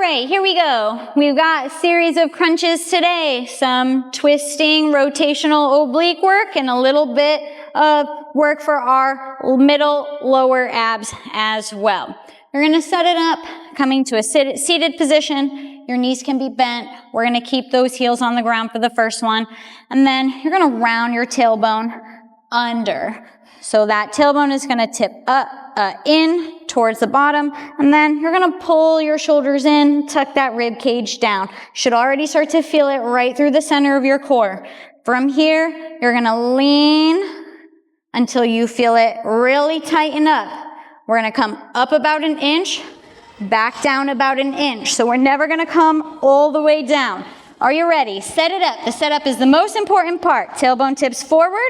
right, here we go. We've got a series of crunches today. Some twisting, rotational oblique work, and a little bit of work for our middle lower abs as well. You're going to set it up, coming to a seated position. Your knees can be bent. We're going to keep those heels on the ground for the first one. And then you're going to round your tailbone under. So that tailbone is going to tip up, in towards the bottom, and then you're going to pull your shoulders in, tuck that rib cage down. Should already start to feel it right through the center of your core. From here, you're going to lean until you feel it really tighten up. We're going to come up about an inch, back down about an inch. So we're never going to come all the way down. Are you ready? Set it up. The setup is the most important part. Tailbone tips forward.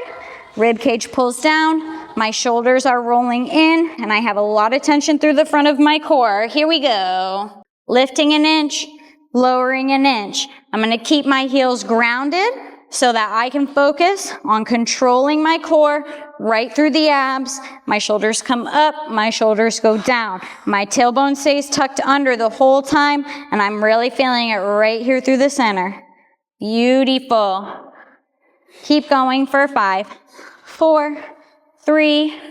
Rib cage pulls down, my shoulders are rolling in, and I have a lot of tension through the front of my core. Here we go. Lifting an inch, lowering an inch. I'm going to keep my heels grounded so that I can focus on controlling my core right through the abs. My shoulders come up, my shoulders go down. My tailbone stays tucked under the whole time, and I'm really feeling it right here through the center. Beautiful. Keep going for 5, 4, 3,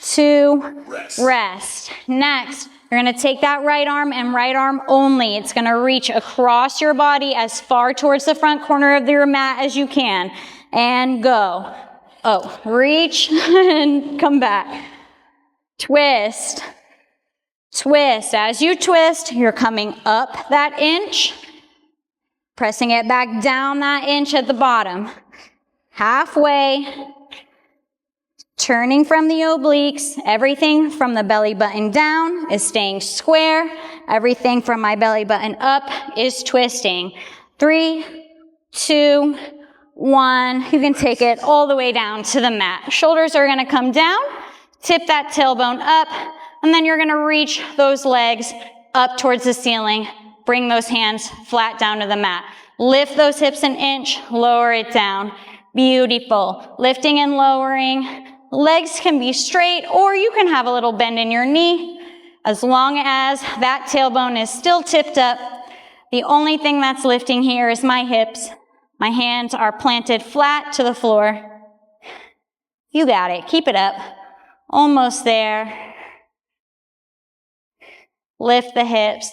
2, rest. Next, you're going to take that right arm and right arm only. It's going to reach across your body as far towards the front corner of your mat as you can. And go. Oh, reach and come back. Twist. Twist. As you twist, you're coming up that inch, pressing it back down that inch at the bottom. Halfway, turning from the obliques. Everything from the belly button down is staying square. Everything from my belly button up is twisting. 3, 2, 1. You can take it all the way down to the mat. Shoulders are going to come down. Tip that tailbone up. And then you're going to reach those legs up towards the ceiling. Bring those hands flat down to the mat. Lift those hips an inch. Lower it down. Beautiful. Lifting and lowering. Legs can be straight, or you can have a little bend in your knee. As long as that tailbone is still tipped up, the only thing that's lifting here is my hips. My hands are planted flat to the floor. You got it. Keep it up. Almost there. Lift the hips.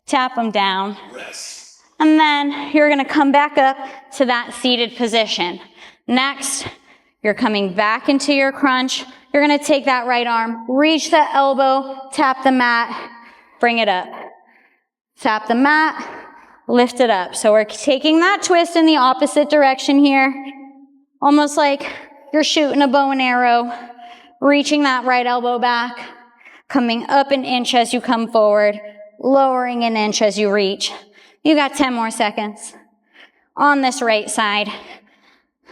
Tap them down. And then you're going to come back up to that seated position. Next, you're coming back into your crunch. You're going to take that right arm, reach the elbow, tap the mat, bring it up. Tap the mat, lift it up. So we're taking that twist in the opposite direction here, almost like you're shooting a bow and arrow, reaching that right elbow back, coming up an inch as you come forward, lowering an inch as you reach. You got 10 more seconds on this right side.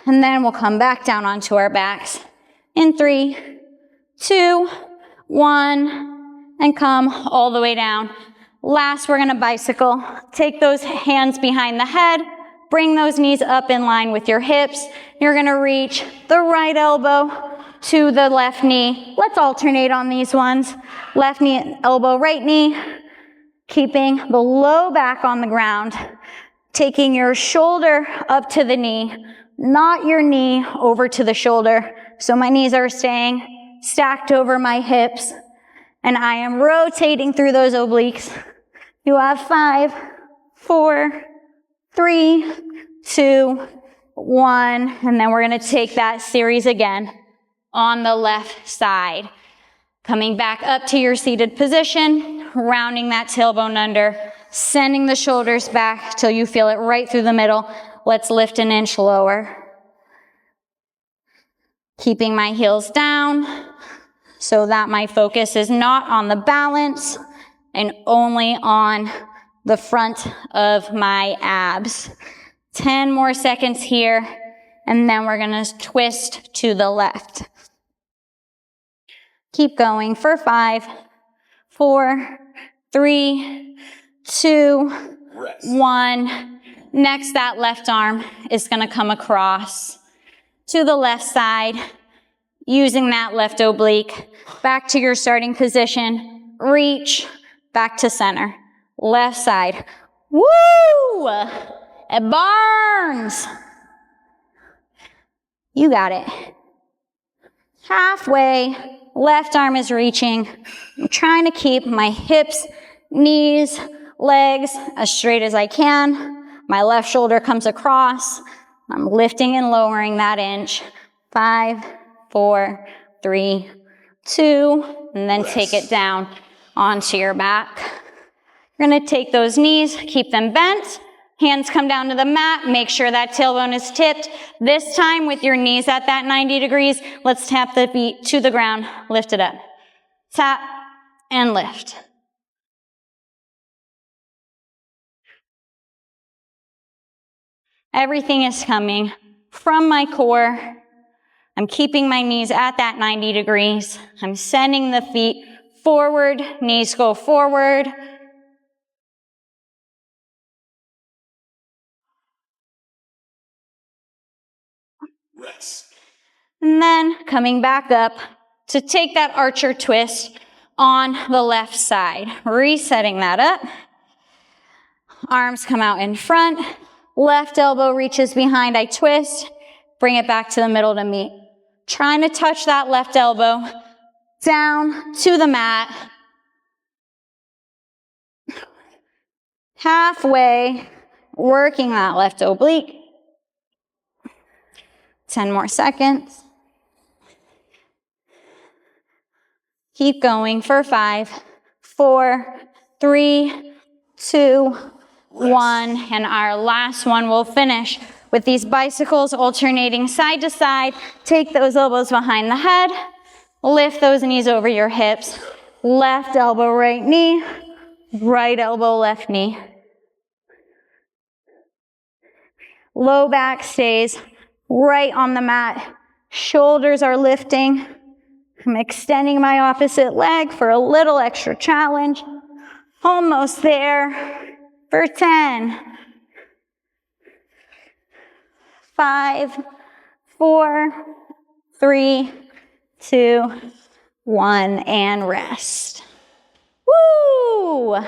And then we'll come back down onto our backs in 3, 2, 1, and come all the way down. Last, we're going to bicycle. Take those hands behind the head. Bring those knees up in line with your hips. You're going to reach the right elbow to the left knee. Let's alternate on these ones. Left knee, elbow, right knee. Keeping the low back on the ground. Taking your shoulder up to the knee. Not your knee over to the shoulder. So my knees are staying stacked over my hips. And I am rotating through those obliques. You have 5, 4, 3, 2, 1. And then we're going to take that series again on the left side. Coming back up to your seated position, rounding that tailbone under, sending the shoulders back till you feel it right through the middle. Let's lift an inch lower. Keeping my heels down so that my focus is not on the balance and only on the front of my abs. 10 more seconds here, and then we're going to twist to the left. Keep going for 5, 4, 3, 2, 1. Next, that left arm is going to come across to the left side, using that left oblique. Back to your starting position. Reach back to center. left side. Woo! It burns. You got it. Halfway, left arm is reaching. I'm trying to keep my hips, knees, legs as straight as I can. My left shoulder comes across. I'm lifting and lowering that inch. 5, 4, 3, 2, and then take it down onto your back. You're gonna take those knees, keep them bent. Hands come down to the mat. Make sure that tailbone is tipped. This time with your knees at that 90 degrees, let's tap the feet to the ground. Lift it up. Tap and lift. Everything is coming from my core. I'm keeping my knees at that 90 degrees. I'm sending the feet forward. Knees go forward. Rest. And then coming back up to take that archer twist on the left side. Resetting that up. Arms come out in front. Left elbow reaches behind. I twist. Bring it back to the middle to meet. Trying to touch that left elbow down to the mat. Halfway, working that left oblique. 10 more seconds. Keep going for 5, 4, 3, 2, 1. And our last one will finish with these bicycles alternating side to side. Take those elbows behind the head. Lift those knees over your hips. Left elbow, right knee. Right elbow, left knee. Low back stays right on the mat. Shoulders are lifting. I'm extending my opposite leg for a little extra challenge. Almost there for 10. 5, 4, 3, 2, 1, and rest. Woo!